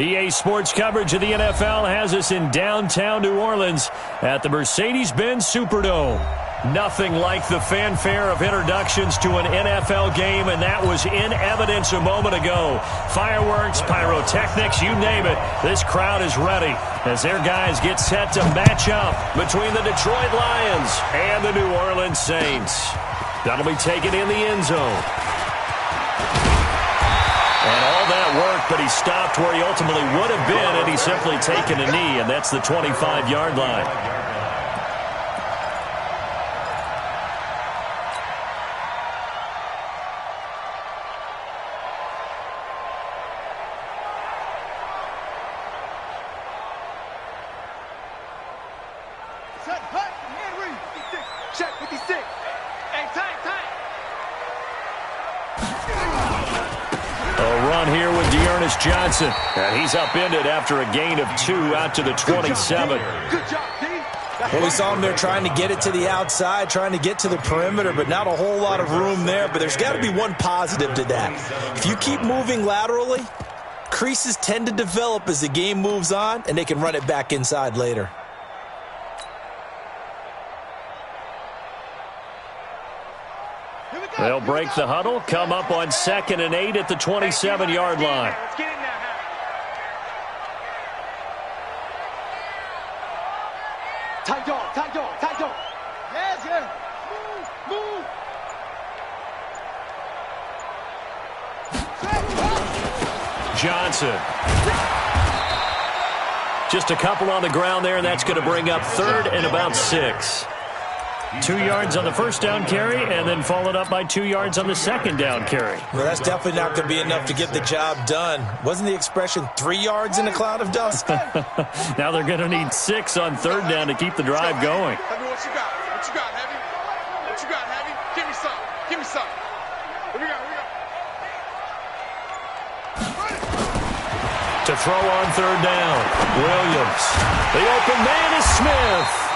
EA Sports coverage of the NFL has us in downtown New Orleans at the Mercedes-Benz Superdome. Nothing like the fanfare of introductions to an NFL game, and that was in evidence a moment ago. Fireworks, pyrotechnics, you name it. This crowd is ready as their guys get set to match up between the Detroit Lions and the New Orleans Saints. That'll be taken in the end zone. And all that work, but he stopped where he ultimately would have been, and he's simply taken a knee, and that's the 25-yard line. Johnson, and he's upended after a gain of 2 out to the 27. Well, we saw him there trying to get it to the outside, trying to get to the perimeter, but not a whole lot of room there. But there's got to be one positive to that. If you keep moving laterally, creases tend to develop as the game moves on, and they can run it back inside later. They'll break the huddle, come up on 2nd and 8 at the 27-yard line. Tight dog, tight dog, tight dog. Yes, yes. Move, move. Johnson. Just a couple on the ground there, and that's going to bring up 3rd and about 6. 2 yards on the first down carry, and then followed up by 2 yards on the second down carry. Well, that's definitely not going to be enough to get the job done. Wasn't the expression 3 yards in a cloud of dust? Now they're going to need 6 on 3rd down to keep the drive going. Heavy, what you got? What you got, Heavy? What you got, Heavy? Give me some. Give me some. What we got? What we got? To throw on 3rd down, Williams. The open man is Smith.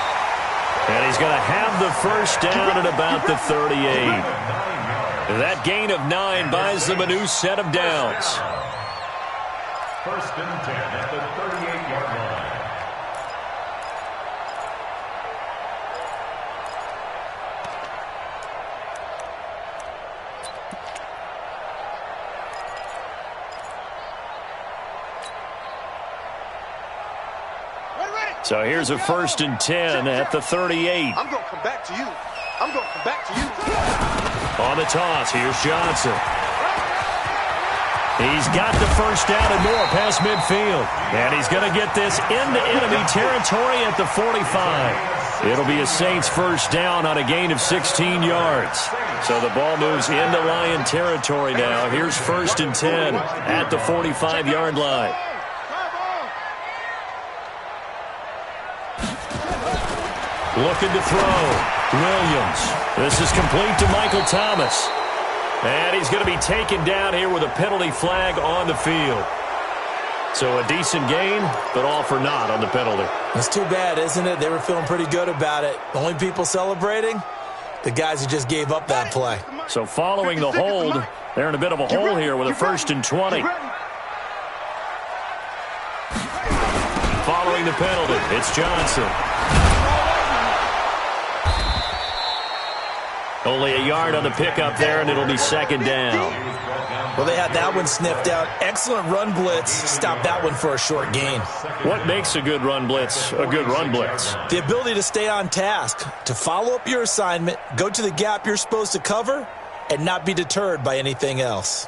And he's going to have the first down at about the 38. That gain of 9 buys them a new set of downs. 1st and 10 at the 38-yard line. So here's a 1st and 10 at the 38. I'm going to come back to you. I'm going to come back to you. On the toss, here's Johnson. He's got the first down and more past midfield. And he's going to get this into enemy territory at the 45. It'll be a Saints first down on a gain of 16 yards. So the ball moves into Lion territory now. Here's 1st and 10 at the 45-yard line. Looking to throw. Williams. This is complete to Michael Thomas. And he's going to be taken down here with a penalty flag on the field. So a decent gain, but all for naught on the penalty. That's too bad, isn't it? They were feeling pretty good about it. The only people celebrating, the guys who just gave up that play. So following the hold, they're in a bit of a hole here with a 1st and 20. Following the penalty, it's Johnson. Only a yard on the pickup there, and it'll be 2nd down. Well, they had that one sniffed out. Excellent run blitz. Stopped that one for a short gain. What makes a good run blitz a good run blitz? The ability to stay on task, to follow up your assignment, go to the gap you're supposed to cover, and not be deterred by anything else.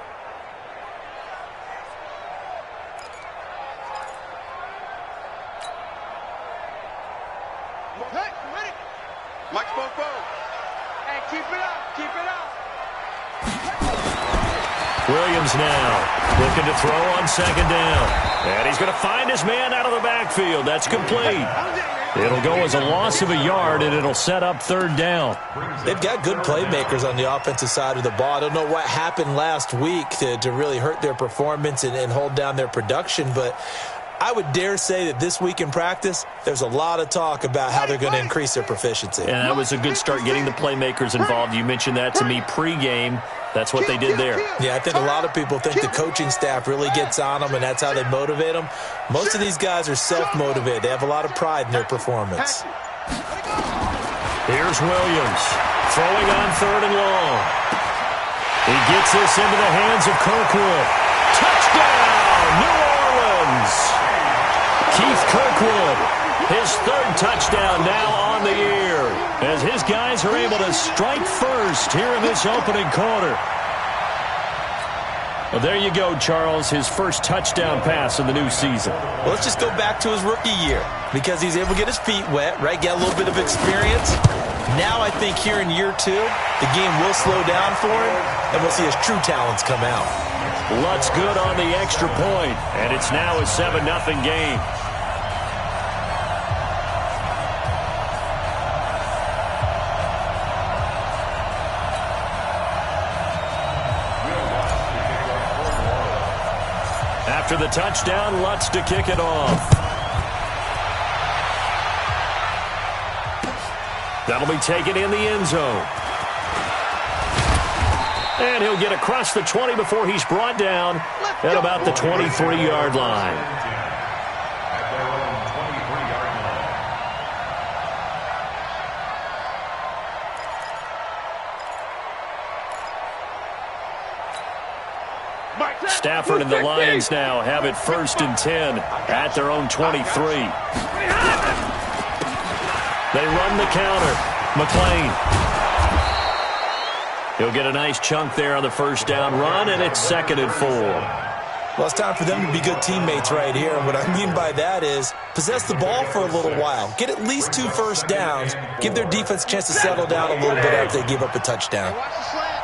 Mike Bobo. Hey, keep it up. Keep it up. Williams now looking to throw on 2nd down. And he's going to find his man out of the backfield. That's complete. It'll go as a loss of a yard, and it'll set up 3rd down. They've got good playmakers on the offensive side of the ball. I don't know what happened last week to really hurt their performance and hold down their production, but I would dare say that this week in practice, there's a lot of talk about how they're going to increase their proficiency. And that was a good start getting the playmakers involved. You mentioned that to me pregame. That's what they did there. Yeah, I think a lot of people think the coaching staff really gets on them, and that's how they motivate them. Most of these guys are self-motivated. They have a lot of pride in their performance. Here's Williams, throwing on 3rd and long. He gets this into the hands of Kirkwood. Touchdown, New Orleans! Keith Kirkwood, his 3rd touchdown now on the year, as his guys are able to strike first here in this opening quarter. Well, there you go, Charles, his first touchdown pass in the new season. Well, let's just go back to his rookie year, because he's able to get his feet wet, right, get a little bit of experience. Now I think here in year 2, the game will slow down for him, and we'll see his true talents come out. Lutz good on the extra point, and it's now a 7-0 game. After the touchdown, Lutz to kick it off. That'll be taken in the end zone. And he'll get across the 20 before he's brought down at about the 23-yard line. Stafford and the Lions now have it 1st and 10 at their own 23. They run the counter. McLean. He'll get a nice chunk there on the first down run, and it's 2nd and 4. Well, it's time for them to be good teammates right here. And what I mean by that is possess the ball for a little while. Get at least 2 first downs. Give their defense a chance to settle down a little bit after they give up a touchdown. Watch the slant.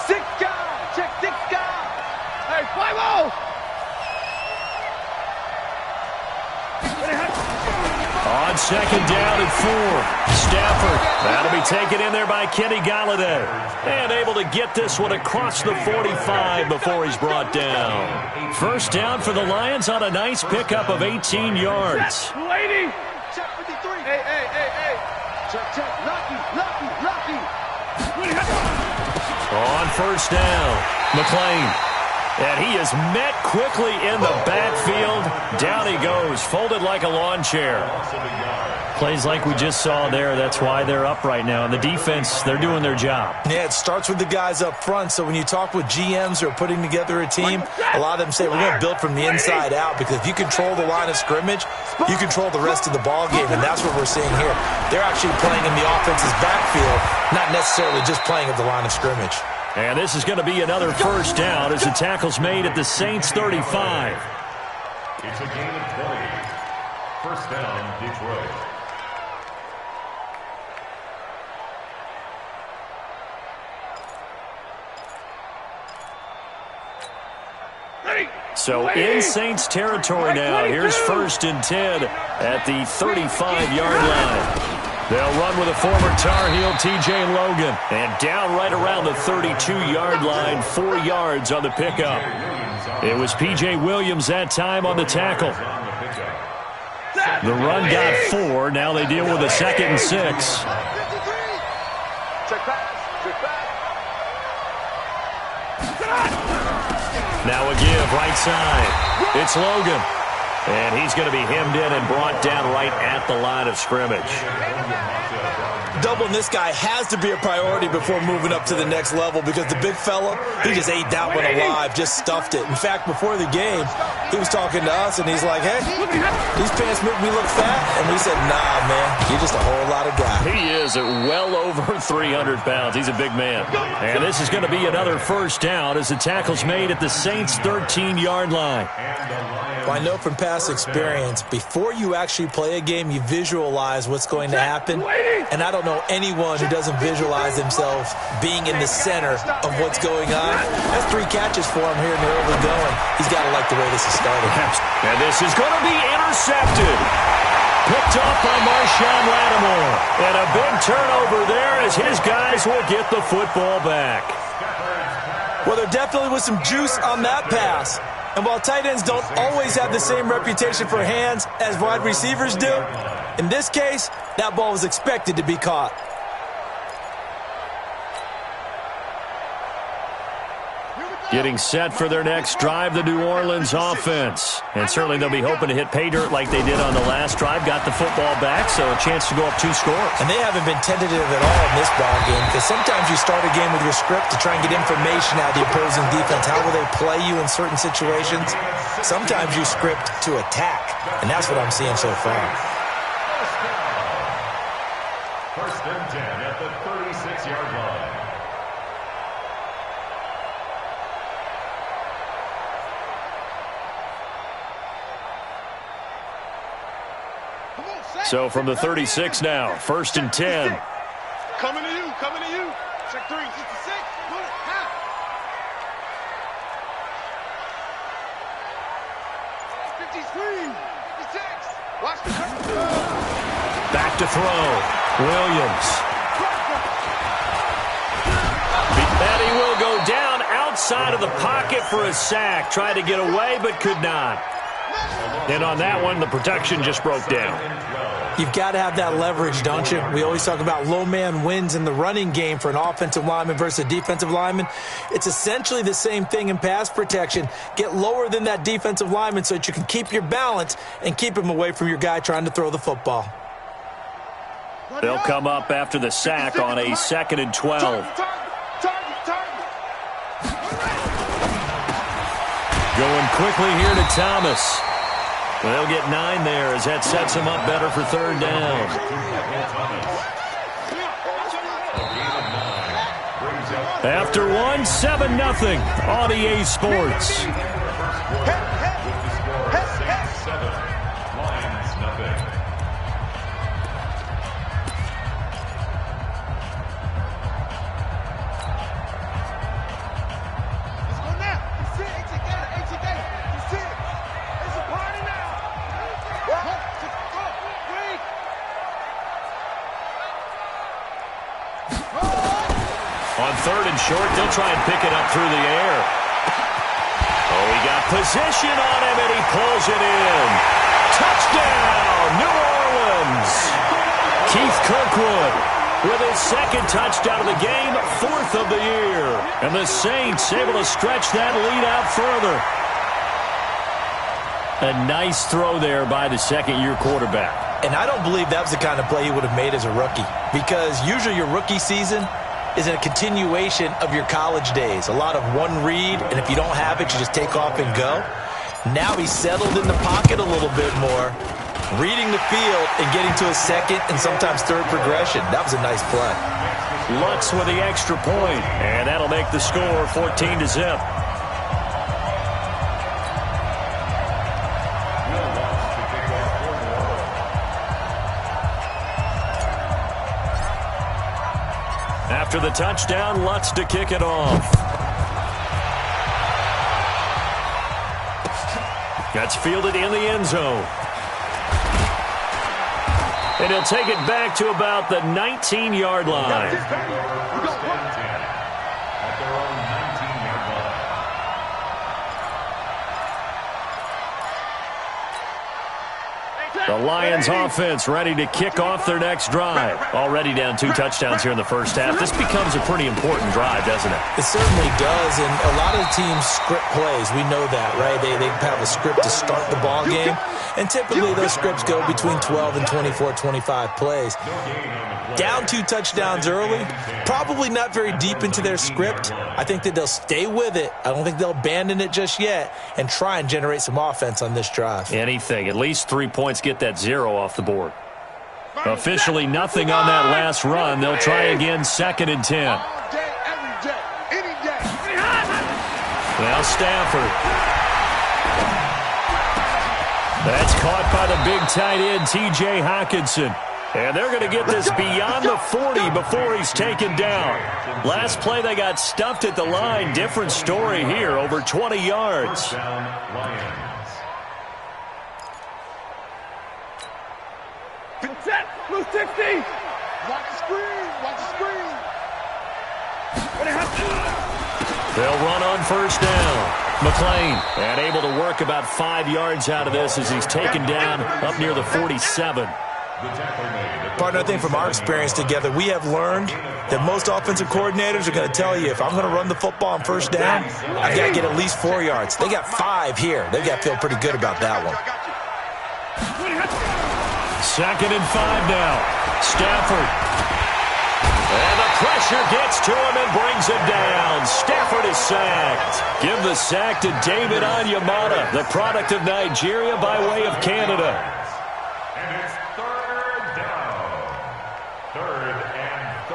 6 guys. Check 6 guys. Hey, 5-0. On 2nd down and 4. Stafford. That'll be taken in there by Kenny Galladay. And able to get this one across the 45 before he's brought down. 1st down for the Lions on a nice pickup of 18 yards. Lady. Check 53. Hey. Check. Lucky. On 1st down, McLean. And he is met quickly in the backfield. Down he goes, folded like a lawn chair. Plays like we just saw there. That's why they're up right now. And the defense, they're doing their job. Yeah, it starts with the guys up front. So when you talk with GMs who are putting together a team, a lot of them say we're going to build from the inside out, because if you control the line of scrimmage, you control the rest of the ball game, and that's what we're seeing here. They're actually playing in the offense's backfield, not necessarily just playing at the line of scrimmage. And this is going to be another 1st down as the tackle's made at the Saints 35. It's a gain of 20. 1st down, Detroit. So in Saints territory now. Here's 1st and 10 at the 35-yard line. They'll run with a former Tar Heel, T.J. Logan. And down right around the 32-yard line, 4 yards on the pickup. It was P.J. Williams that time on the tackle. The run got 4. Now they deal with a 2nd and 6. Check pass. Now a give right side. It's Logan. And he's going to be hemmed in and brought down right at the line of scrimmage. Doubling this guy has to be a priority before moving up to the next level, because the big fella, he just ate that one alive, just stuffed it. In fact, before the game, he was talking to us, and he's like, hey, these pants make me look fat. And we said, nah, man, you're just a whole lot of guy. He is at well over 300 pounds. He's a big man. And this is going to be another 1st down as the tackle's made at the Saints' 13-yard line. Well, I know from past experience, before you actually play a game, you visualize what's going to happen. And I don't know anyone who doesn't visualize themselves being in the center of what's going on. That's 3 catches for him here in the early going. He's got to like the way this is starting. And this is going to be intercepted. Picked off by Marshawn Lattimore. And a big turnover there as his guys will get the football back. Well, there definitely was some juice on that pass. And while tight ends don't always have the same reputation for hands as wide receivers do, in this case, that ball was expected to be caught. Getting set for their next drive, the New Orleans offense. And certainly they'll be hoping to hit pay dirt like they did on the last drive. Got the football back, so a chance to go up 2 scores. And they haven't been tentative at all in this ball game, because sometimes you start a game with your script to try and get information out of the opposing defense. How will they play you in certain situations? Sometimes you script to attack, and that's what I'm seeing so far. First and 10 at the 36-yard line. So from the 36 now, first and 10. Coming to you, coming to you. Check 3, 66. Put it, half. 53, 56. Watch the Back to throw. Williams. And he will go down outside of the pocket for a sack. Tried to get away, but could not. And on that one, the protection just broke down. You've got to have that leverage, don't you? We always talk about low man wins in the running game for an offensive lineman versus a defensive lineman. It's essentially the same thing in pass protection. Get lower than that defensive lineman so that you can keep your balance and keep him away from your guy trying to throw the football. They'll come up after the sack on a 2nd and 12. Going quickly here to Thomas. They'll get 9 there as that sets him up better for 3rd down. After 1, 7-0 on EA Sports. On 3rd and short, they'll try and pick it up through the air. Oh, he got position on him, and he pulls it in. Touchdown, New Orleans. Keith Kirkwood with his 2nd touchdown of the game, 4th of the year. And the Saints able to stretch that lead out further. A nice throw there by the 2nd-year quarterback. And I don't believe that was the kind of play he would have made as a rookie, because usually your rookie season is a continuation of your college days. A lot of one read, and if you don't have it, you just take off and go. Now he's settled in the pocket a little bit more, reading the field and getting to a 2nd and sometimes 3rd progression. That was a nice play. Lutz with the extra point, and that'll make the score 14-0. After the touchdown, Lutz to kick it off. That's fielded in the end zone. And he'll take it back to about the 19-yard line. The Lions offense ready to kick off their next drive. Already down 2 touchdowns here in the first half. This becomes a pretty important drive, doesn't it? It certainly does, and a lot of the teams script plays. We know that, right? They have a script to start the ball game, and typically those scripts go between 12 and 24, 25 plays. Down 2 touchdowns early, probably not very deep into their script. I think that they'll stay with it. I don't think they'll abandon it just yet and try and generate some offense on this drive. Anything. At least 3 points, get that 0 off the board. Officially nothing on that last run. They'll try again, 2nd and 10. Now Stafford. That's caught by the big tight end, T.J. Hockenson. And they're going to get this beyond the 40 before he's taken down. Last play, they got stuffed at the line. Different story here, over 20 yards. Blue 60. Watch the screen. Watch the screen. They'll run on first down. McLean, and able to work about 5 yards out of this as he's taken down up near the 47. Partner, I think from our experience together, we have learned that most offensive coordinators are going to tell you, if I'm going to run the football on first down, I've got to get at least 4 yards. They got 5 here. They've got to feel pretty good about that one. 2nd and 5 now. Stafford. And the pressure gets to him and brings him down. Stafford is sacked. Give the sack to David Onyemata, the product of Nigeria by way of Canada. And it's 3rd down. 3rd and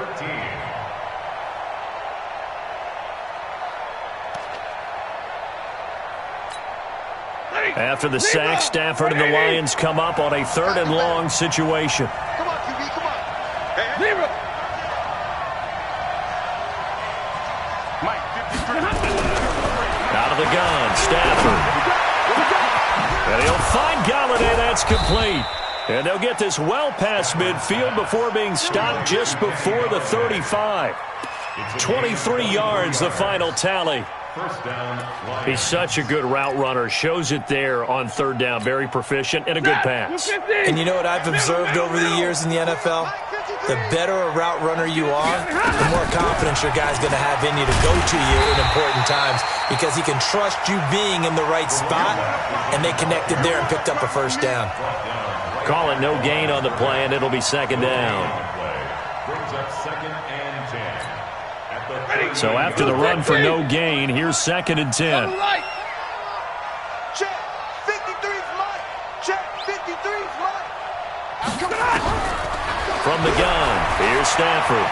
13. After the sack, Stafford and the Lions come up on a 3rd and long situation. Come on, QB, come on. Hey, Out of the gun, Stafford. And he'll find Galladay. That's complete. And they'll get this well past midfield before being stopped just before the 35. 23 yards, the final tally. First down. He's such a good route runner. Shows it there on 3rd down. Very proficient and a good pass. And you know what I've observed over the years in the NFL? The better a route runner you are, the more confidence your guy's going to have in you to go to you in important times, because he can trust you being in the right spot, and they connected there and picked up a first down. Call it no gain on the play, and it'll be 2nd down. Brings up 2nd and 10. So after the run for no gain, here's 2nd and 10. check. 53's mine. Check. 53's mine. Come on. From the gun, here's Stafford.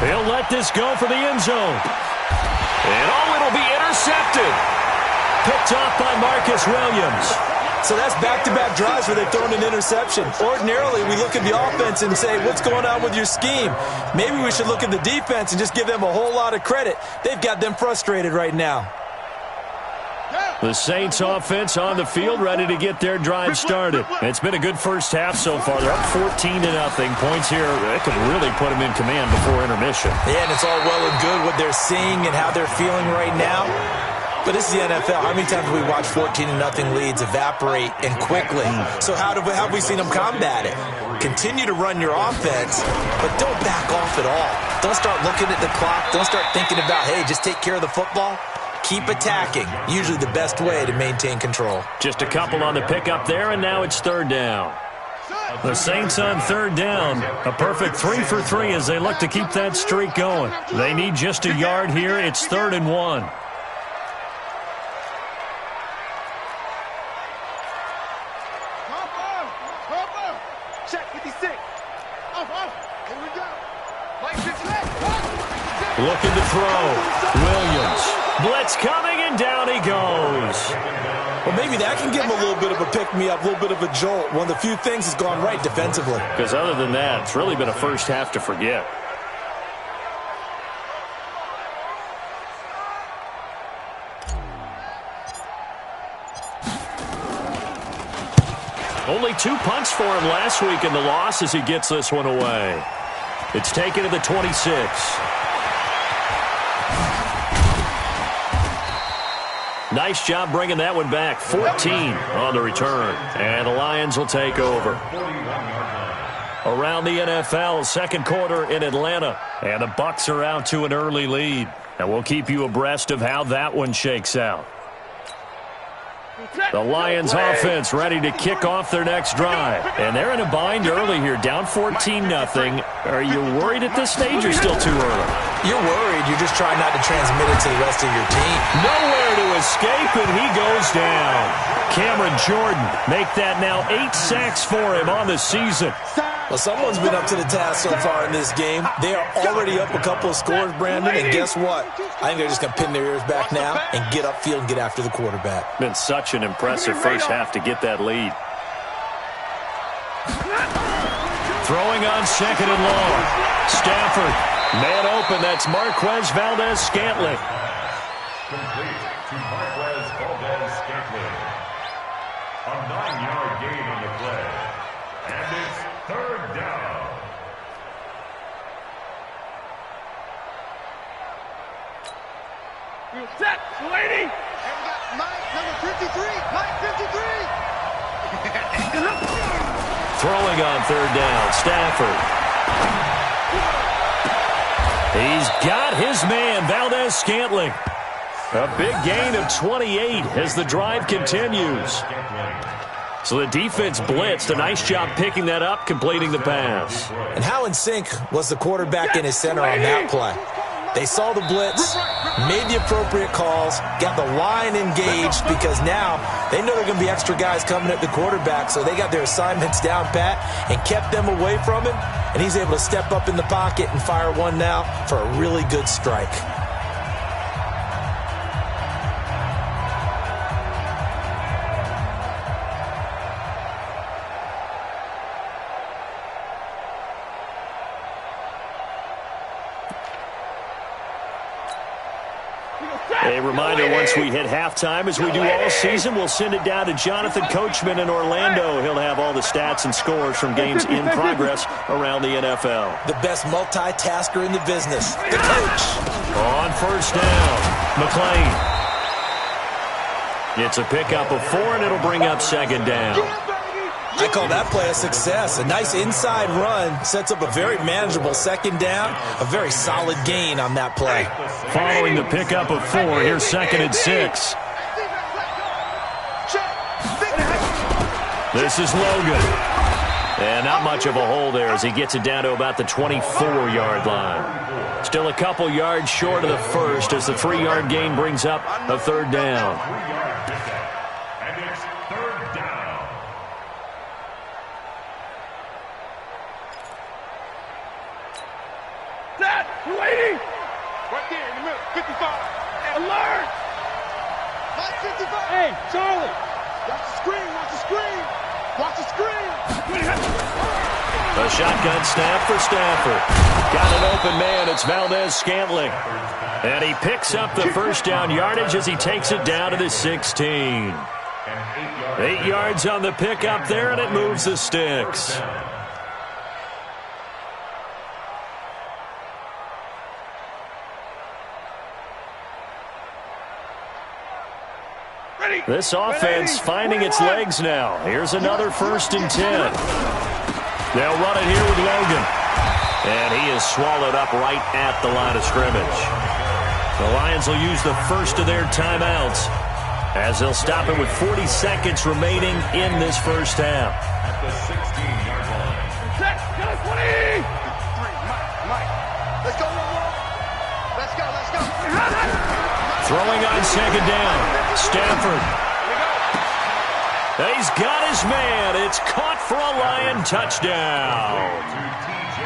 He'll let this go for the end zone. And it'll be intercepted. Picked off by Marcus Williams. So that's back-to-back drives where they've thrown an interception. Ordinarily, we look at the offense and say, what's going on with your scheme? Maybe we should look at the defense and just give them a whole lot of credit. They've got them frustrated right now. The Saints offense on the field, ready to get their drive started. It's been a good first half so far. They're up 14-0. Points here, that could really put them in command before intermission. Yeah, and it's all well and good what they're seeing and how they're feeling right now. But this is the NFL. How many times have we watched 14-0 leads evaporate and quickly? So how have we seen them combat it? Continue to run your offense, but don't back off at all. Don't start looking at the clock. Don't start thinking about, hey, just take care of the football. Keep attacking. Usually the best way to maintain control. Just a couple on the pickup there, and now it's 3rd down. The Saints on 3rd down. A perfect 3 for 3 as they look to keep that streak going. They need just a yard here. It's 3rd and 1. Check 56. Here we go. Looking to throw. Williams. Blitz coming, and down he goes. Well, maybe that can give him a little bit of a pick-me-up, a little bit of a jolt. One of the few things that's gone right defensively. Because other than that, it's really been a first half to forget. Only 2 punts for him last week in the loss as he gets this one away. It's taken to the 26. Nice job bringing that one back. 14 on the return. And the Lions will take over. Around the NFL, 2nd quarter in Atlanta. And the Bucs are out to an early lead. And we'll keep you abreast of how that one shakes out. The Lions offense ready to kick off their next drive. And they're in a bind early here, down 14-0. Are you worried at this stage or still too early? You're worried. You're just trying not to transmit it to the rest of your team. Nowhere to escape, and he goes down. Cameron Jordan make that now 8 sacks for him on the season. Well, someone's been up to the task so far in this game. They are already up a couple of scores, Brandon, and guess what? I think they're just going to pin their ears back now and get upfield and get after the quarterback. Been such an impressive first half to get that lead. Throwing on 2nd and long. Stafford, man open. That's Marquez Valdez-Scantling. Complete to Marquez Valdez-Scantling. A 9-yard gain on the play. And it's 3rd down. Set, lady. And we got Mike, number 53. Mike, 53. Throwing on third down, Stafford. He's got his man, Valdez-Scantling. A big gain of 28 as the drive continues. So the defense blitzed. A nice job picking that up, completing the pass. And how in sync was the quarterback in his center on that play? They saw the blitz, made the appropriate calls, got the line engaged because now they know there are going to be extra guys coming at the quarterback, so they got their assignments down pat and kept them away from him, and he's able to step up in the pocket and fire one now for a really good strike. A reminder, once we hit halftime, as we do all season, we'll send it down to Jonathan Coachman in Orlando. He'll have all the stats and scores from games in progress around the NFL. The best multitasker in the business, the coach. On first down, McClain. It's a pickup of 4, and it'll bring up second down. I call that play a success. A nice inside run sets up a very manageable second down. A very solid gain on that play. Following the pickup of 4, here's second and 6. This is Logan. And not much of a hole there as he gets it down to about the 24-yard line. Still a couple yards short of the first as the 3-yard gain brings up a third down. Waiting! Right there in the middle, 55. Alert! Mike 55. Hey, Charlie! Watch the screen, watch the screen! Watch the screen! A shotgun snap for Stafford. Got an open man, it's Valdez-Scantling. And he picks up the first down yardage as he takes it down to the 16. 8 yards on the pickup there, and it moves the sticks. This offense finding its legs now. Here's another 1st and 10. They'll run it here with Logan. And he is swallowed up right at the line of scrimmage. The Lions will use the first of their timeouts as they'll stop it with 40 seconds remaining in this first half. At the 16-yard line. Mike. Let's go, let's go, let's go. Throwing on second down. Stafford. He's got his man. It's caught for a Lion touchdown.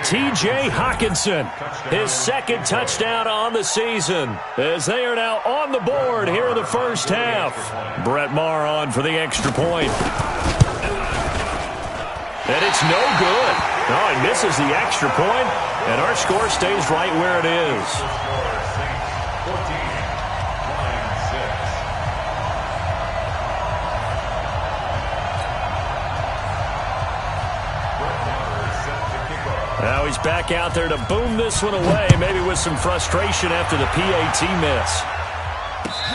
T.J. Hockenson, his second touchdown on the season, as they are now on the board here in the first half. Brett Maher on for the extra point. And it's no good. No, he misses the extra point, and our score stays right where it is. Now he's back out there to boom this one away, maybe with some frustration after the PAT miss.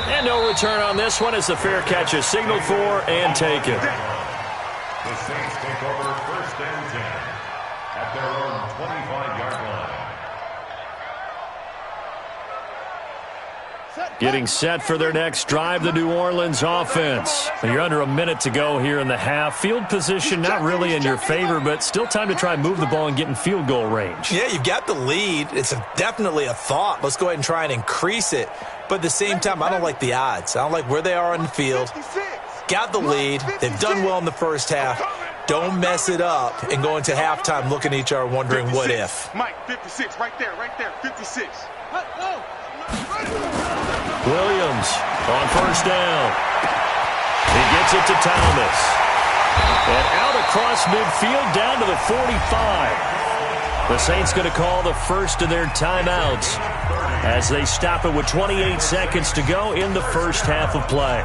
And no return on this one as the fair catch is signaled for and taken. The Saints take over 1st and 10 at their own 25-yard line. Getting set for their next drive, the New Orleans offense. You're under a minute to go here in the half. Field position not really in your favor, but still time to try and move the ball and get in field goal range. Yeah, you've got the lead. It's definitely a thought. Let's go ahead and try and increase it. But at the same time, I don't like the odds. I don't like where they are on the field. Got the lead. They've done well in the first half. Don't mess it up and go into halftime looking at each other wondering 56. what if. Mike, 56, right there, 56. Williams on first down. He gets it to Thomas. And out across midfield down to the 45. The Saints going to call the first of their timeouts as they stop it with 28 seconds to go in the first half of play.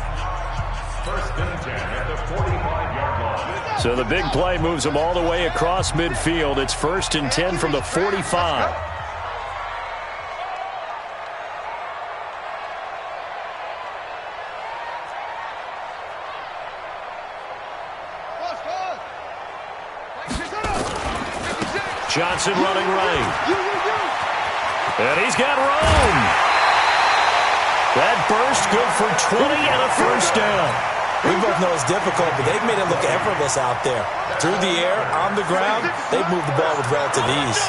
1st and 10 at the 45-yard line. So the big play moves them all the way across midfield. It's 1st and 10 from the 45. Johnson running right. And he's got room. That burst good for 20 and a first down. We both know it's difficult, but they've made it look effortless out there. Through the air, on the ground, they've moved the ball with relative ease.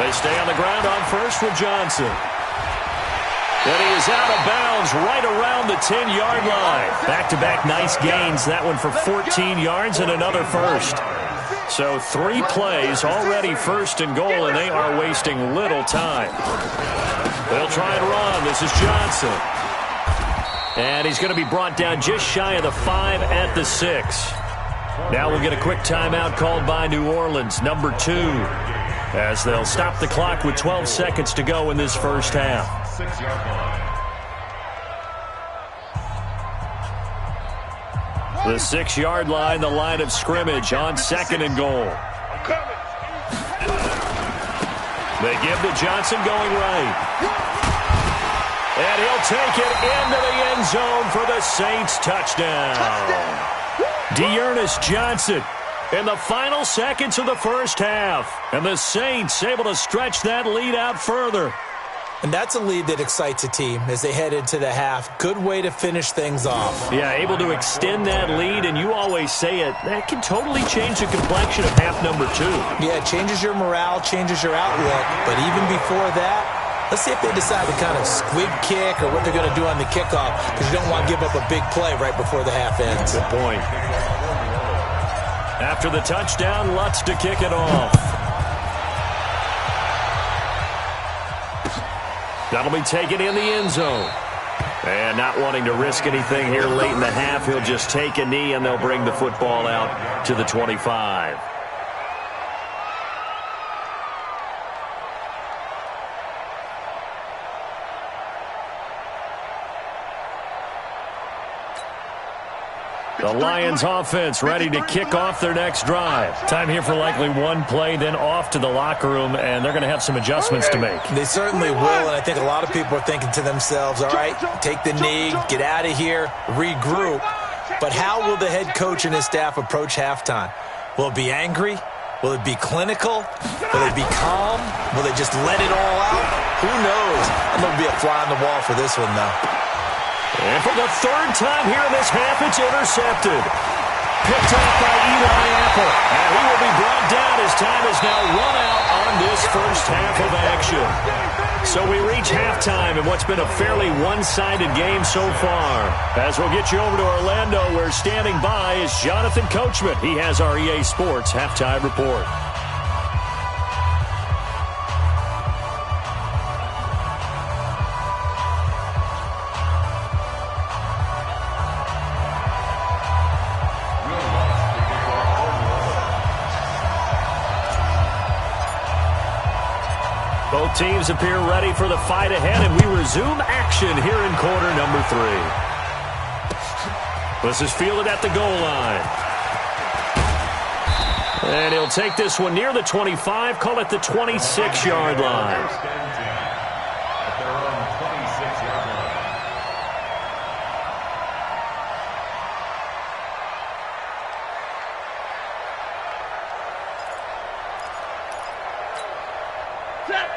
They stay on the ground on first with Johnson. And he is out of bounds right around the 10-yard line. Back-to-back nice gains. That one for 14 yards and another first. So 3 plays, already first and goal, and they are wasting little time. They'll try and run. This is Johnson. And he's going to be brought down just shy of the 5 at the 6. Now we'll get a quick timeout called by New Orleans, number 2, as they'll stop the clock with 12 seconds to go in this first half. 6-yard line. The 6-yard line, the line of scrimmage on second and goal. They give to Johnson going right. And he'll take it into the end zone for the Saints touchdown. Dearness Johnson in the final seconds of the first half. And the Saints able to stretch that lead out further. And that's a lead that excites a team as they head into the half. Good way to finish things off. Yeah, able to extend that lead, and you always say it, that can totally change the complexion of half number 2. Yeah, it changes your morale, changes your outlook. But even before that, let's see if they decide to kind of squib kick or what they're going to do on the kickoff, because you don't want to give up a big play right before the half ends. Good point. After the touchdown, Lutz to kick it off. That'll be taken in the end zone. And not wanting to risk anything here late in the half, he'll just take a knee, and they'll bring the football out to the 25. The Lions offense ready to kick off their next drive. Time here for likely one play, then off to the locker room, and they're going to have some adjustments to make. They certainly will, and I think a lot of people are thinking to themselves, all right, take the knee, get out of here, regroup. But how will the head coach and his staff approach halftime? Will it be angry? Will it be clinical? Will it be calm? Will they just let it all out? Who knows? I'm going to be a fly on the wall for this one, though. And for the 3rd time here in this half, it's intercepted. Picked off by Eli Apple. And he will be brought down as time is now run out on this first half of action. So we reach halftime in what's been a fairly one-sided game so far. As we'll get you over to Orlando, where standing by is Jonathan Coachman. He has our EA Sports halftime report. Both teams appear ready for the fight ahead, and we resume action here in quarter number 3. This is fielded at the goal line. And he'll take this one near the 25, call it the 26-yard line. At their own 26-yard line.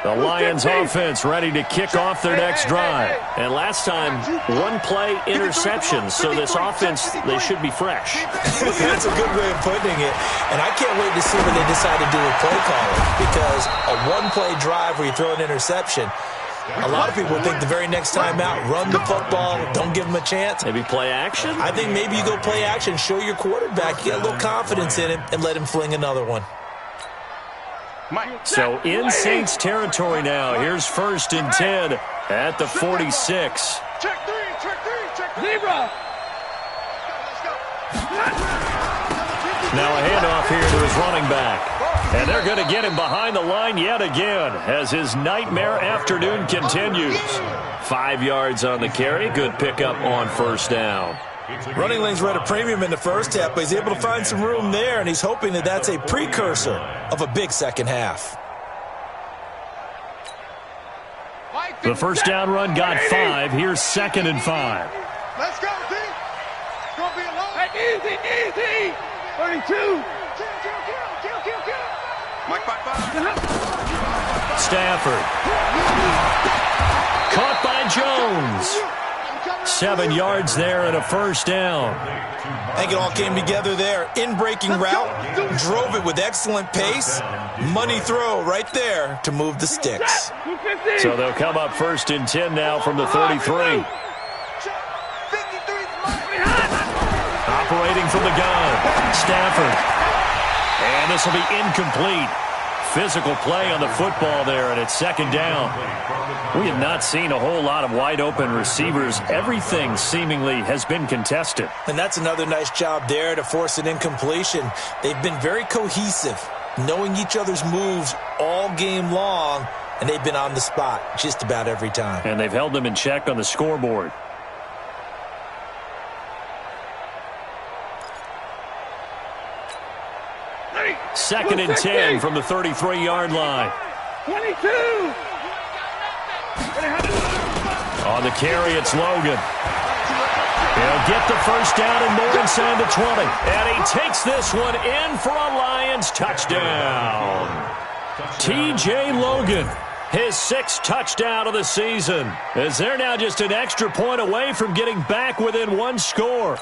The Lions offense ready to kick off their next drive. And last time, one play interception, so this offense, they should be fresh. That's a good way of putting it. And I can't wait to see what they decide to do with play calling, because a one-play drive where you throw an interception, a lot of people think the very next time out, run the football, don't give them a chance. Maybe play action? I think maybe you go play action, show your quarterback, you get a little confidence in him, and let him fling another one. So in Saints territory now. Here's 1st and 10 at the 46. Check three. Zebra. Now a handoff here to his running back. And they're going to get him behind the line yet again as his nightmare afternoon continues. 5 yards on the carry. Good pickup on first down. Running lanes were at a premium in the first half, but he's able to find some room there, and he's hoping that that's a precursor of a big second half. The first down run got 5. Here's 2nd and 5. Let's go, D. It's going to be a long. Hey, easy. 32. Stafford. Caught by Jones. 7 yards there and a first down. I think it all came together there. In-breaking route, drove it with excellent pace. Money throw right there to move the sticks. So they'll come up 1st and 10 now from the 33. Operating from the gun, Stafford. And this will be incomplete. Physical play on the football there, and it's 2nd down. We have not seen a whole lot of wide-open receivers. Everything seemingly has been contested. And that's another nice job there to force an incompletion. They've been very cohesive, knowing each other's moves all game long, and they've been on the spot just about every time. And they've held them in check on the scoreboard. Second and 10 from the 33-yard line. 22. On the carry, it's Logan. He'll get the first down and more inside the 20. And he takes this one in for a Lions touchdown. T.J. Logan, his 6th touchdown of the season, as they're now just an extra point away from getting back within 1 score.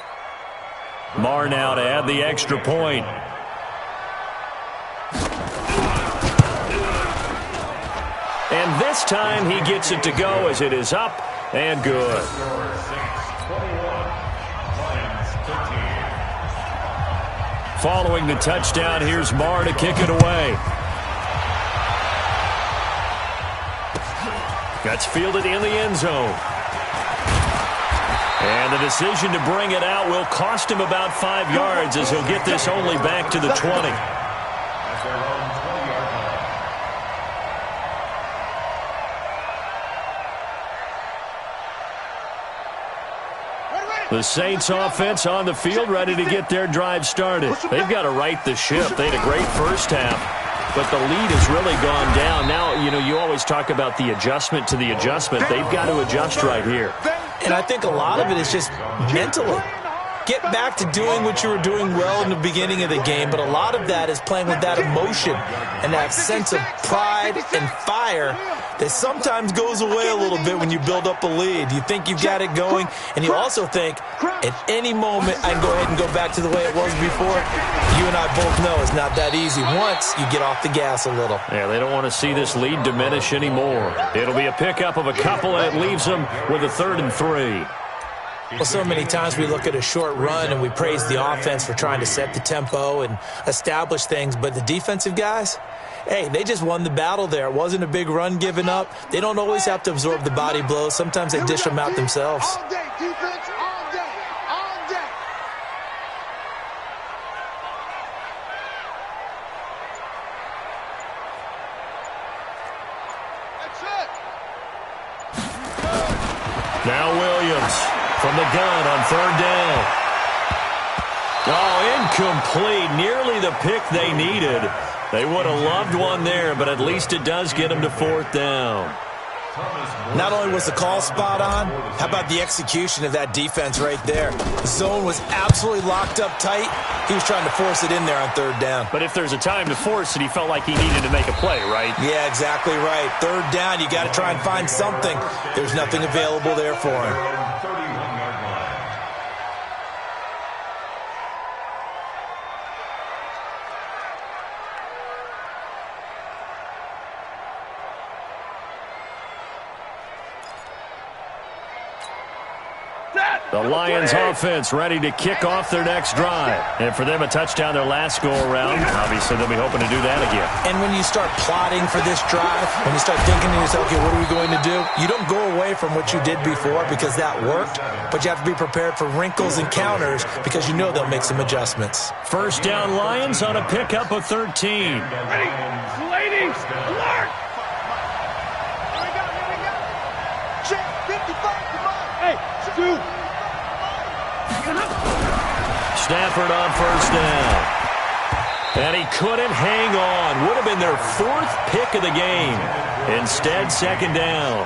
Marr now to add the extra point. And this time he gets it to go as it is up and good. Following the touchdown, here's Marr to kick it away. That's fielded in the end zone. And the decision to bring it out will cost him about 5 yards as he'll get this only back to the 20. The Saints offense on the field, ready to get their drive started. They've got to right the ship. They had a great first half, but the lead has really gone down. Now, you always talk about the adjustment to the adjustment. They've got to adjust right here. And I think a lot of it is just mentally. Get back to doing what you were doing well in the beginning of the game, but a lot of that is playing with that emotion and that sense of pride and fire that sometimes goes away a little bit when you build up a lead. You think you've got it going, and you also think, at any moment, I can go ahead and go back to the way it was before. You and I both know it's not that easy once you get off the gas a little. Yeah, they don't want to see this lead diminish anymore. It'll be a pickup of a couple, and it leaves them with a 3rd and 3. Well, so many times we look at a short run and we praise the offense for trying to set the tempo and establish things, but the defensive guys, hey, they just won the battle there. It wasn't a big run given up. They don't always have to absorb the body blows. Sometimes they dish them out themselves. All day, defense, all day, all day. That's it. Now Williams from the gun on 3rd down. Oh, incomplete. Nearly the pick they needed. They would have loved one there, but at least it does get them to 4th down. Not only was the call spot on, how about the execution of that defense right there? The zone was absolutely locked up tight. He was trying to force it in there on 3rd down. But if there's a time to force it, he felt like he needed to make a play, right? Yeah, exactly right. 3rd down, you got to try and find something. There's nothing available there for him. The Lions offense ready to kick off their next drive. And for them, a touchdown their last go-around. Obviously, they'll be hoping to do that again. And when you start plotting for this drive, when you start thinking to yourself, okay, what are we going to do? You don't go away from what you did before because that worked, but you have to be prepared for wrinkles and counters because you know they'll make some adjustments. First down Lions on a pickup of 13. Ready, ladies, alert! Check 55, come on. Hey, shoot. Stafford on 1st down. And he couldn't hang on. Would have been their 4th pick of the game. Instead, 2nd down.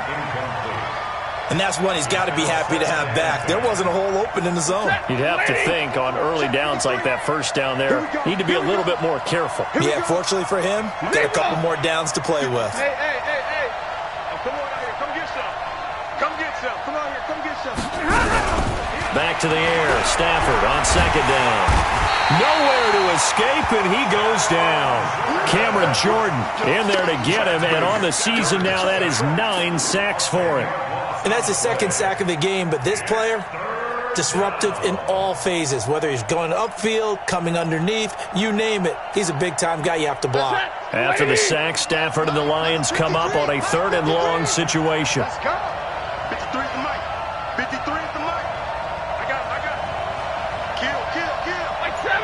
And that's one he's got to be happy to have back. There wasn't a hole open in the zone. You'd have to think on early downs like that first down there, need to be a little bit more careful. Yeah, fortunately for him, got a couple more downs to play with. Hey. Oh, come on out here. Come get some. Come get some. Come on here. Come get some. Back to the air. Stafford on second down. Nowhere to escape, and he goes down. Cameron Jordan in there to get him, and on the season now, that is 9 sacks for him. And that's his second sack of the game, but this player, disruptive in all phases, whether he's going upfield, coming underneath, you name it. He's a big-time guy you have to block. After the sack, Stafford and the Lions come up on a 3rd and long situation. Let's go. 53 at the mic. 53 at the mic. I got him. Kill. Like 7.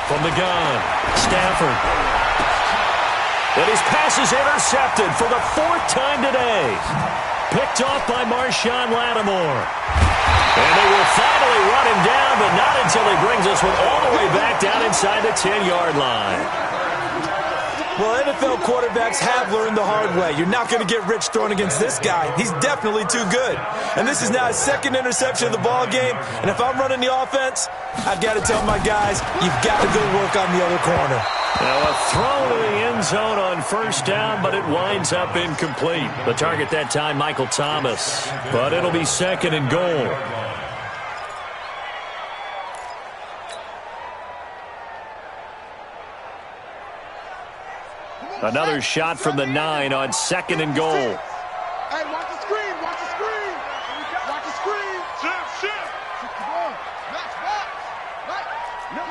From the gun, Stafford. And his pass is intercepted for the 4th time today. Picked off by Marshawn Lattimore. And they will finally run him down, but not until he brings us one all the way back down inside the 10-yard line. Well, NFL quarterbacks have learned the hard way. You're not going to get rich throwing against this guy. He's definitely too good. And this is now his 2nd interception of the ball game. And if I'm running the offense, I've got to tell my guys, you've got to go work on the other corner. Now a throw to the end zone on 1st down, but it winds up incomplete. The target that time, Michael Thomas. But it'll be 2nd and goal. Another shot from the 9 on 2nd and goal. Hey, watch the screen. Watch the screen. Shift. Box. No.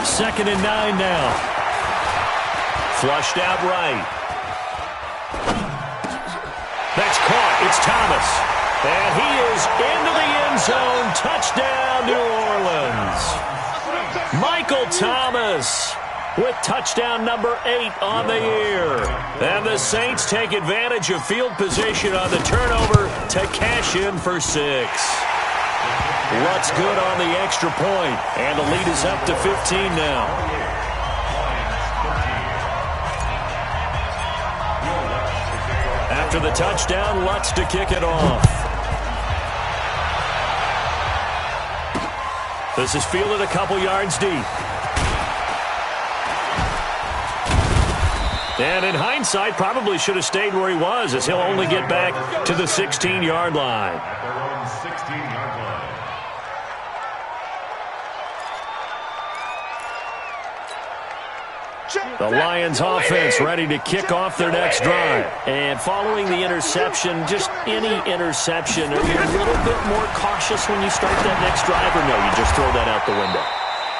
2nd and 9 now. Flushed out right. That's caught. It's Thomas. And he is into the end zone. Touchdown, New Orleans. Michael Thomas with touchdown number 8 on the year. And the Saints take advantage of field position on the turnover to cash in for 6. What's good on the extra point? And the lead is up to 15 now. After the touchdown, Lutz to kick it off. This is fielded a couple yards deep. And in hindsight, probably should have stayed where he was, as he'll only get back to the 16-yard line. At their own 16-yard line. The Lions offense ready to kick off their next drive. And following the interception, just any interception, are you a little bit more cautious when you start that next drive, or no, you just throw that out the window?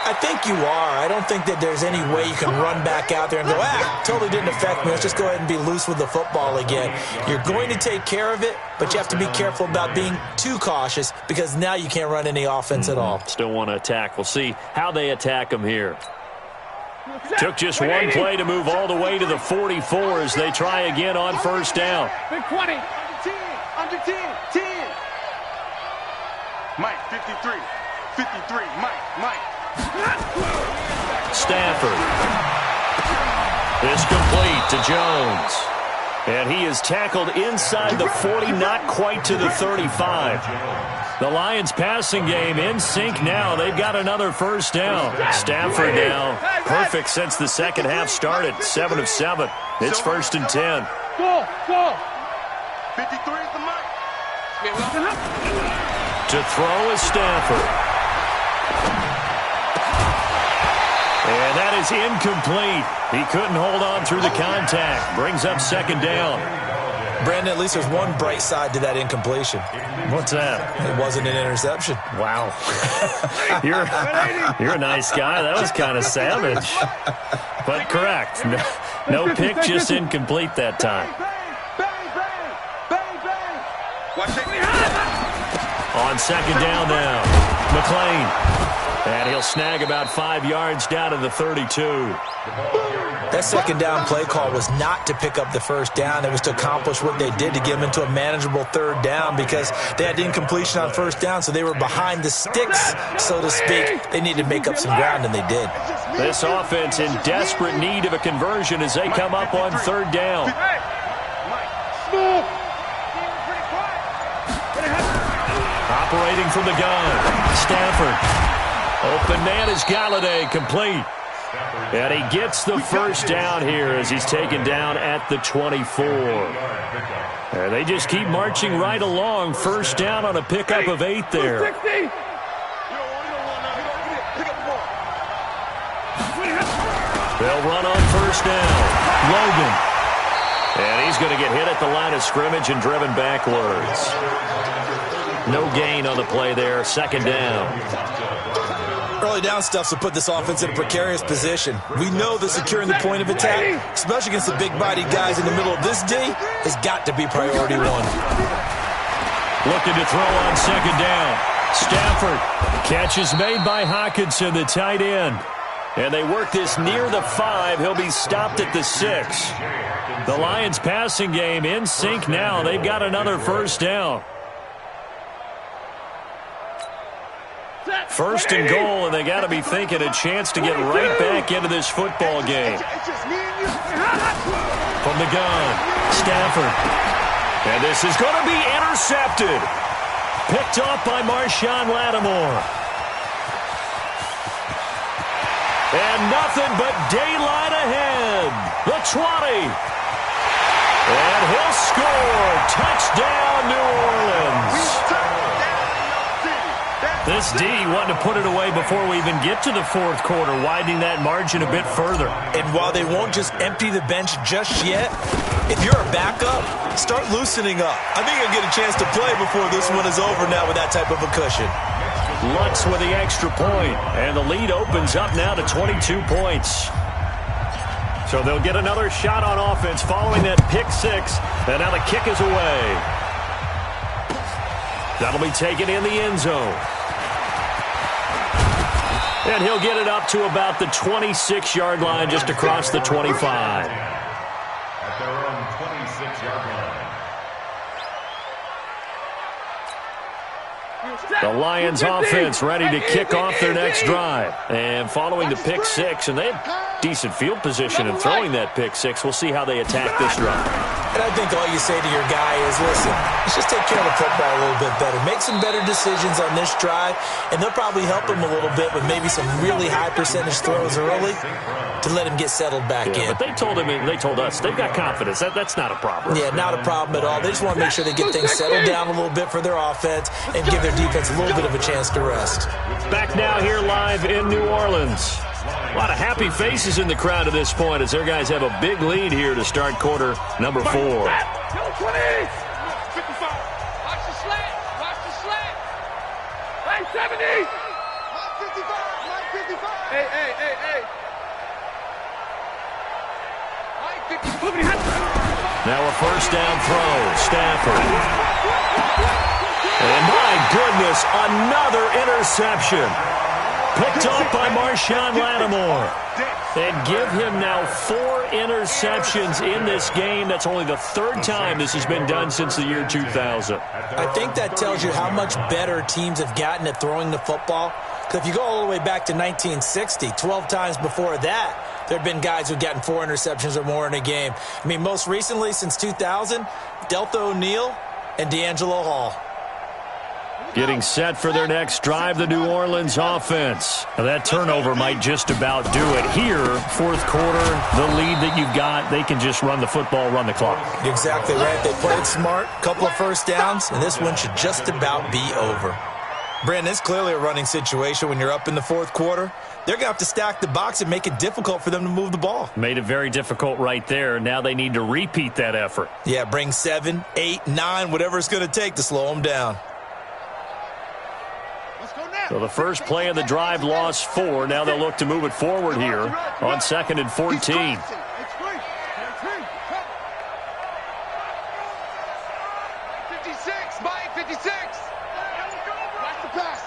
I think you are. I don't think that there's any way you can run back out there and go, totally didn't affect me. Let's just go ahead and be loose with the football again. You're going to take care of it, but you have to be careful about being too cautious because now you can't run any offense at all. Still want to attack. We'll see how they attack them here. Took just one play to move all the way to the 44 as they try again on 1st down. Big 20. Under 10. 10. Mike, 53. 53. Mike. Stafford. It's complete to Jones. And he is tackled inside the 40, not quite to the 35. The Lions passing game in sync now. They've got another 1st down. Stafford now perfect since the second half started. 7 of 7. It's 1st and 10. Go. 53 is the mic. To throw is Stafford. And that is incomplete. He couldn't hold on through the contact. Brings up 2nd down. Brandon, at least there's one bright side to that incompletion. What's that? It wasn't an interception. Wow. You're a nice guy. That was kind of savage. But correct. No pick, just incomplete that time. On 2nd down now. McLean. And he'll snag about 5 yards down to the 32. That second down play call was not to pick up the first down. It was to accomplish what they did to get them into a manageable third down because they had incompletion on first down, so they were behind the sticks, so to speak. They needed to make up some ground, and they did. This offense in desperate need of a conversion as they come up on third down. Operating from the gun, Stafford. Open man is Galladay, complete. And he gets the first down here as he's taken down at the 24. And they just keep marching right along. First down on a pickup of 8 there. They'll run on first down. Logan. And he's going to get hit at the line of scrimmage and driven backwards. No gain on the play there. Second down. Early down stuff will put this offense in a precarious position. We know that securing the point of attack, especially against the big-bodied guys in the middle of this D, has got to be priority one. Looking to throw on second down. Stafford. Catch is made by Hawkinson, the tight end. And they work this near the 5. He'll be stopped at the 6. The Lions passing game in sync now. They've got another first down. First and goal, and they got to be thinking a chance to get right back into this football game. From the gun, Stafford. And this is going to be intercepted. Picked off by Marshawn Lattimore. And nothing but daylight ahead. The 20. And he'll score. Touchdown, New Orleans. This D wanting to put it away before we even get to the fourth quarter, widening that margin a bit further. And while they won't just empty the bench just yet, if you're a backup, start loosening up. I think you'll get a chance to play before this one is over now with that type of a cushion. Lutz with the extra point, and the lead opens up now to 22 points. So they'll get another shot on offense following that pick 6, and now the kick is away. That'll be taken in the end zone. And he'll get it up to about the 26-yard line, just across the 25. At their own 26-yard line. The Lions offense ready to kick off their next drive. And following the pick 6, and they have decent field position in throwing that pick 6. We'll see how they attack this drive. And I think all you say to your guy is, listen, let's just take care of the football a little bit better. Make some better decisions on this drive, and they'll probably help him a little bit with maybe some really high percentage throws early to let him get settled back in. But they told us, they've got confidence. That's not a problem. Yeah, not a problem at all. They just want to make sure they get things settled down a little bit for their offense and give their defense a little bit of a chance to rest. Back now here live in New Orleans. A lot of happy faces in the crowd at this point as their guys have a big lead here to start quarter number 4. 55. Watch the slant. Watch the slant. Hey, 70. Line 55. Line 55. Hey. Line 50. Now a first down throw. Stafford. And my goodness, another interception. Picked off by Marshawn Lattimore. And give him now 4 interceptions in this game. That's only the 3rd time this has been done since the year 2000. I think that tells you how much better teams have gotten at throwing the football. Because if you go all the way back to 1960, 12 times before that, there have been guys who've gotten 4 interceptions or more in a game. I mean, most recently, since 2000, Delta O'Neal and D'Angelo Hall. Getting set for their next drive, the New Orleans offense. Now that turnover might just about do it. Here, fourth quarter, the lead that you've got, they can just run the football, run the clock. You're exactly right. They played smart, couple of first downs, and this one should just about be over. Brandon, it's clearly a running situation when you're up in the fourth quarter. They're going to have to stack the box and make it difficult for them to move the ball. Made it very difficult right there. Now they need to repeat that effort. Yeah, bring 7, 8, 9, whatever it's going to take to slow them down. So the first play of the drive lost 4. Now they'll look to move it forward here on 2nd and 14. 56, Mike, 56. Watch the pass.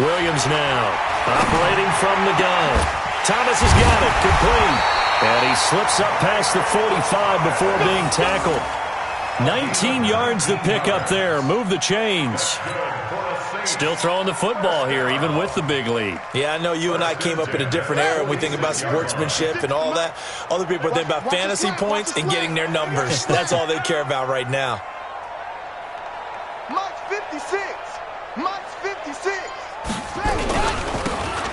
Williams now operating from the gun. Thomas has got it, complete. And he slips up past the 45 before being tackled. 19 yards to pick up there. Move the chains. Still throwing the football here, even with the big lead. Yeah, I know you and I came up in a different era, and we think about sportsmanship and all that. Other people are thinking about fantasy points and getting their numbers. That's all they care about right now. March 56. March 56.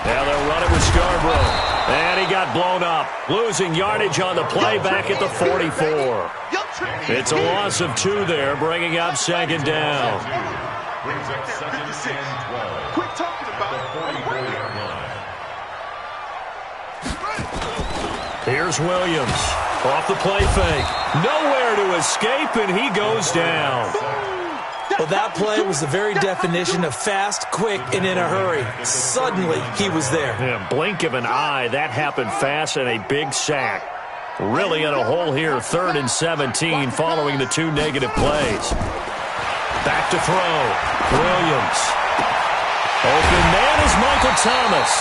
Now they'll run it with Scarborough. And he got blown up. Losing yardage on the play back at the 44. It's a loss of 2 there, bringing up second down. Brings up second and 12. Quit talking about it. 44-yard line. Here's Williams. Off the play fake. Nowhere to escape, and he goes down. Well, that play was the very definition of fast, quick, and in a hurry. Suddenly, he was there. Yeah, blink of an eye, that happened fast, and a big sack. Really in a hole here, 3rd and 17, following the 2 negative plays. Back to throw. Williams. Open man is Michael Thomas.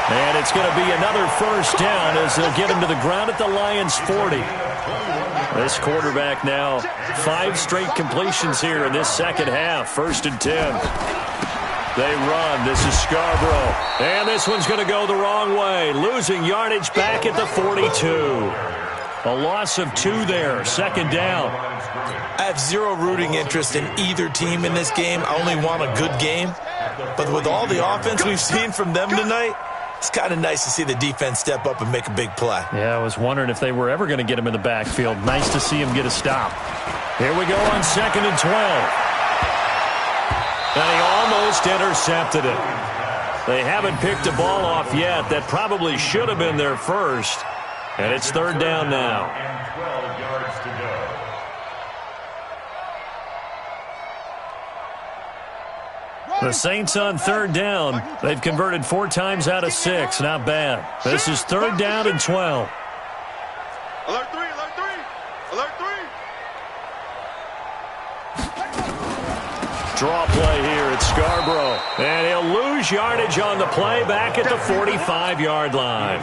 And it's going to be another first down as they'll get him to the ground at the Lions' 40. This quarterback now 5 straight completions here in this second half. 1st and 10. They run. This is Scarborough. And this one's going to go the wrong way. Losing yardage back at the 42. A loss of 2 there. 2nd down. I have zero rooting interest in either team in this game. I only want a good game. But with all the offense we've seen from them tonight, it's kind of nice to see the defense step up and make a big play. Yeah, I was wondering if they were ever going to get him in the backfield. Nice to see him get a stop. Here we go on 2nd and 12. And he almost intercepted it. They haven't picked a ball off yet. That probably should have been their first. And it's 3rd down now. And 12 yards to go. The Saints on 3rd down. They've converted 4 times out of 6. Not bad. This is 3rd down and 12. Alert 3, alert 3, alert 3. Draw play here at Scarborough. And he'll lose yardage on the play back at the 45-yard line.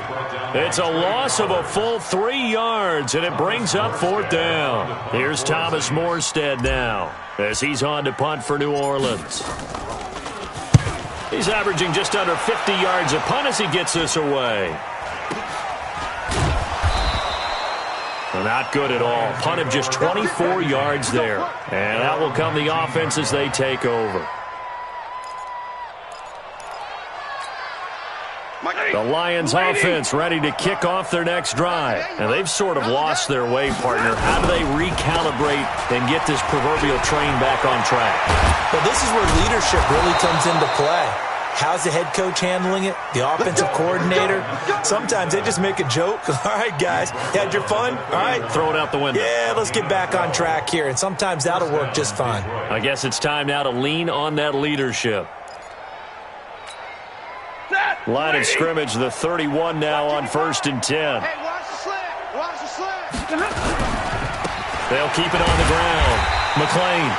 It's a loss of a full 3 yards, and it brings up 4th down. Here's Thomas Morstead now as he's on to punt for New Orleans. He's averaging just under 50 yards a punt as he gets this away. Not good at all. Punt of just 24 yards there. And that will come the offense as they take over. The Lions offense ready to kick off their next drive. And they've sort of lost their way, partner. How do they recalibrate and get this proverbial train back on track? Well, this is where leadership really comes into play. How's the head coach handling it? The offensive coordinator? Sometimes they just make a joke. All right, guys, you had your fun? All right. Throw it out the window. Yeah, let's get back on track here. And sometimes that'll work just fine. I guess it's time now to lean on that leadership. Line of scrimmage, the 31 now on 1st and 10. Hey, watch the slant. Watch the slant. They'll keep it on the ground. McLean.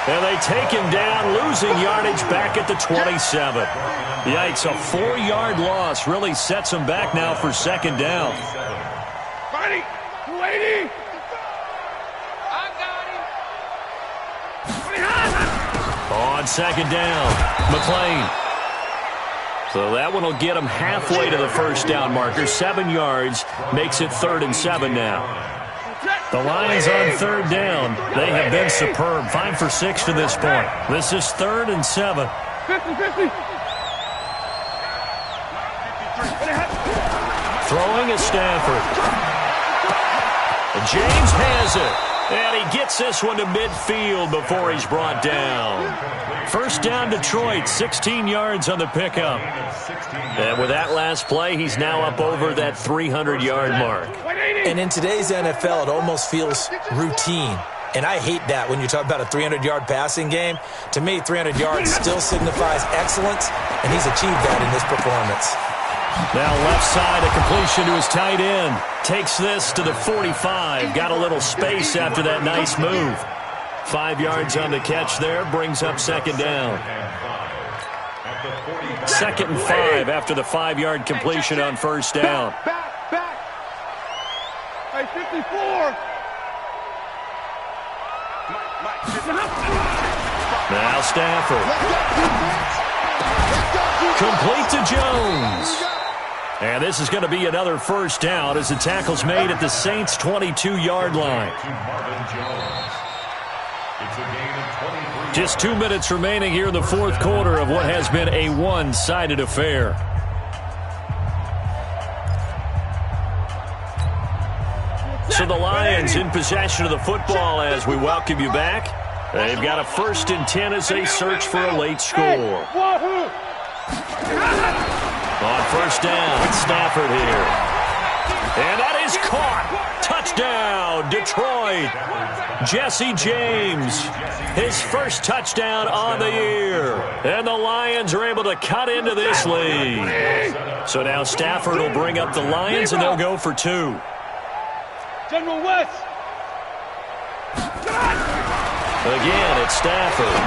And they take him down, losing yardage back at the 27. Yikes, a 4-yard loss really sets him back now for 2nd down. Fighting. Waiting. I got him. On 2nd down, McLean. So that one will get him halfway to the first down marker. 7 yards makes it 3rd and 7 now. The Lions on 3rd down. They have been superb. 5 for 6 to this point. This is 3rd and 7. 50-50. Throwing is Stafford. And James has it. And he gets this one to midfield before he's brought down. 1st down Detroit, 16 yards on the pickup. And with that last play, he's now up over that 300-yard mark. And in today's NFL, it almost feels routine. And I hate that when you talk about a 300-yard passing game. To me, 300 yards still signifies excellence, and he's achieved that in this performance. Now left side, a completion to his tight end. Takes this to the 45. Got a little space after that nice move. 5 yards on the catch there. Brings up 2nd down. 2nd and 5 after the 5-yard completion on first down. Back. Hey, 54. Now Stafford. Complete to Jones. And this is going to be another first down as the tackle's made at the Saints' 22-yard line. Just 2 minutes remaining here in the fourth quarter of what has been a one-sided affair. So the Lions in possession of the football as we welcome you back. They've got a 1st and 10 as they search for a late score. On first down, Stafford here. And that is caught. Touchdown, Detroit. Jesse James, his first touchdown on the year. And the Lions are able to cut into this lead. So now Stafford will bring up the Lions, and they'll go for 2. General West. Again, it's Stafford.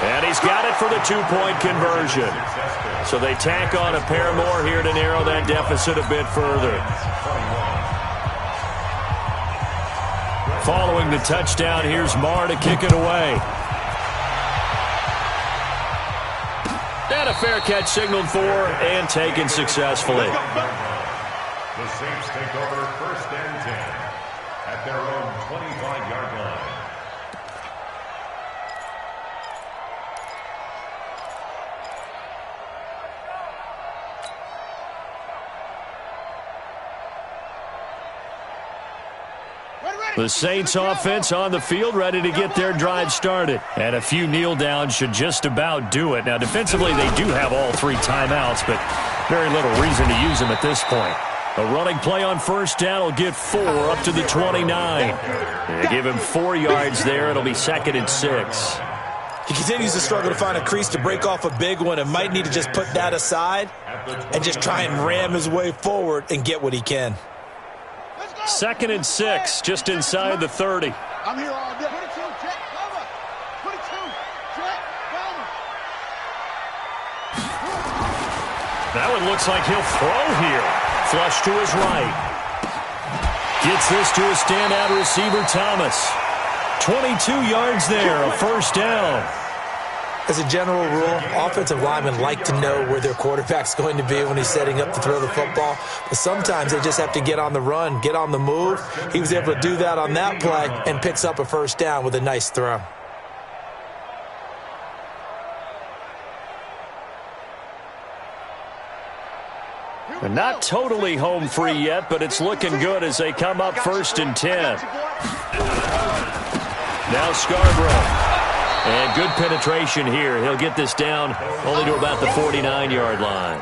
And he's got it for the 2-point conversion. So they tack on a pair more here to narrow that deficit a bit further. Following the touchdown, here's Marr to kick it away. And a fair catch signaled for and taken successfully. The Saints take over 1st and 10 at their own 25-yard line. The Saints offense on the field, ready to get their drive started. And a few kneel downs should just about do it. Now, defensively, they do have all 3 timeouts, but very little reason to use them at this point. A running play on first down will get 4 up to the 29. They give him 4 yards there. It'll be 2nd and 6. He continues to struggle to find a crease to break off a big one and might need to just put that aside and just try and ram his way forward and get what he can. 2nd and 6, just inside the 30. I'm here all day. 22, check, cover. 22, check, cover. That one looks like he'll throw here. Flush to his right. Gets this to a standout receiver, Thomas. 22 yards there, a first down. As a general rule, offensive linemen like to know where their quarterback's going to be when he's setting up to throw the football. But sometimes they just have to get on the run, get on the move. He was able to do that on that play and picks up a first down with a nice throw. And not totally home free yet, but it's looking good as they come up 1st and 10. Now Scarborough. And good penetration here. He'll get this down only to about the 49-yard line.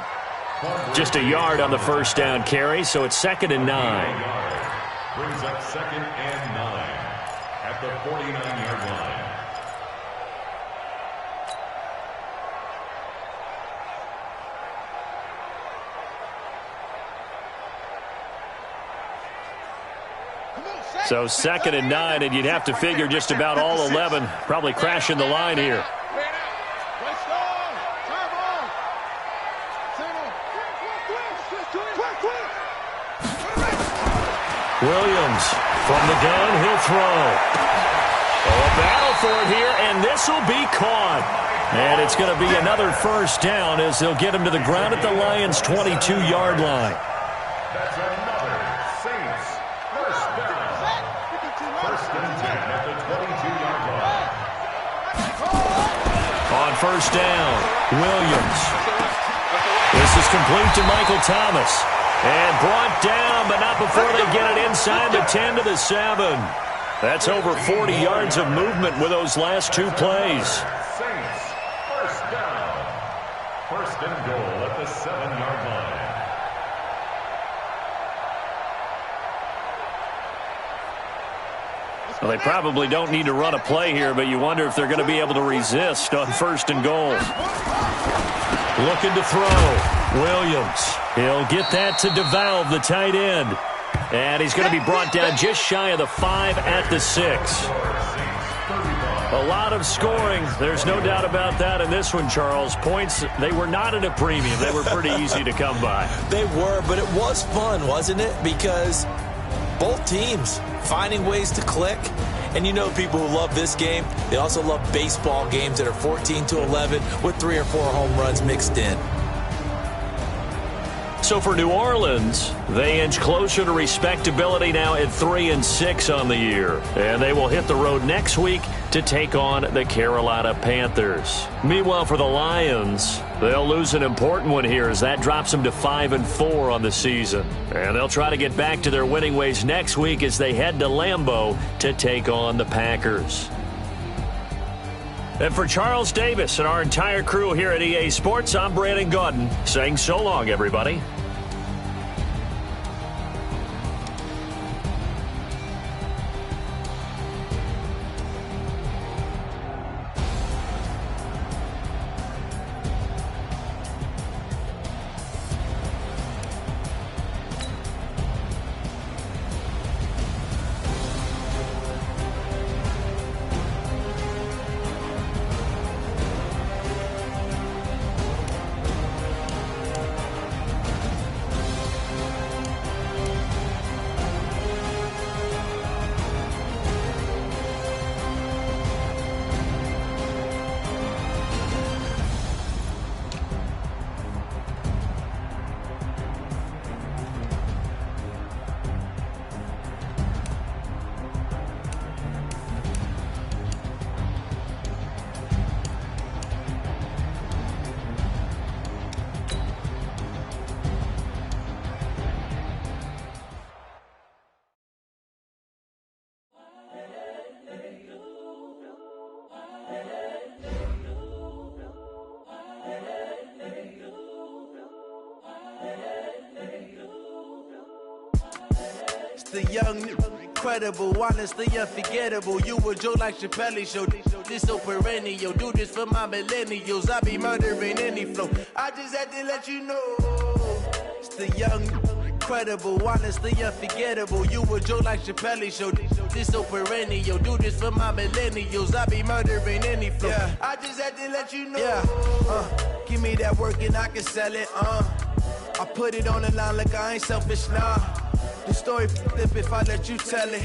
Just a yard on the first down carry, so it's 2nd and 9. Brings up 2nd and 9 at the 49-yard line. So 2nd and 9, and you'd have to figure just about all 11 probably crashing the line here. Williams from the gun, he'll throw. Oh, a battle for it here, and this will be caught. And it's going to be another first down as they'll get him to the ground at the Lions' 22-yard line. That's another Saints first down. 1st and 10 at the 22-yard line. On first down, Williams. This is complete to Michael Thomas. And brought down, but not before they get it inside the 10 to the 7. That's over 40 yards of movement with those last 2 plays. Saints first down. 1st and goal at the 7-yard line. Well, they probably don't need to run a play here, but you wonder if they're going to be able to resist on 1st and goal. Looking to throw. Williams. He'll get that to DeValve, the tight end. And he's going to be brought down just shy of the 5 at the 6. A lot of scoring. There's no doubt about that in this one, Charles. Points, they were not at a premium. They were pretty easy to come by. They were, but it was fun, wasn't it? Because both teams finding ways to click. And you know people who love this game, they also love baseball games that are 14-11 with 3 or 4 home runs mixed in. So for New Orleans, they inch closer to respectability now at 3-6 on the year. And they will hit the road next week to take on the Carolina Panthers. Meanwhile, for the Lions, they'll lose an important one here as that drops them to 5-4 on the season. And they'll try to get back to their winning ways next week as they head to Lambeau to take on the Packers. And for Charles Davis and our entire crew here at EA Sports, I'm Brandon Gaudin saying so long, everybody. The young, incredible, honestly unforgettable. You a joke like Chappelle Show. This so perennial. Do this for my millennials. I be murdering any flow. I just had to let you know. It's the young, incredible, honestly unforgettable. You a joke like Chappelle Show. This so perennial. Do this for my millennials. I be murdering any flow. Yeah. I just had to let you know. Yeah. Give me that work and I can sell it. I put it on the line like I ain't selfish, nah. The story flip if I let you tell it.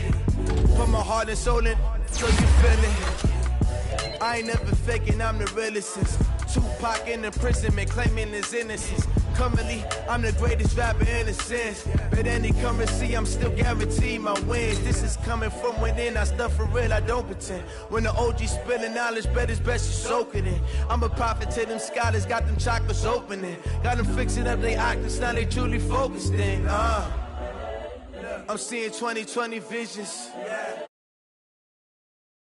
Put my heart and soul in so you feel it. I ain't never faking, I'm the realest since Tupac in imprisonment, claiming his innocence. Currently, I'm the greatest rapper in a sense. But any currency, I'm still guaranteed my wins. This is coming from within, I stuff for real, I don't pretend. When the OG spilling knowledge, bet it's best you soak it in. I'm a prophet to them scholars, got them chakras opening. Got them fixing up their octaves, now they truly focused in. I'm seeing 2020 visions.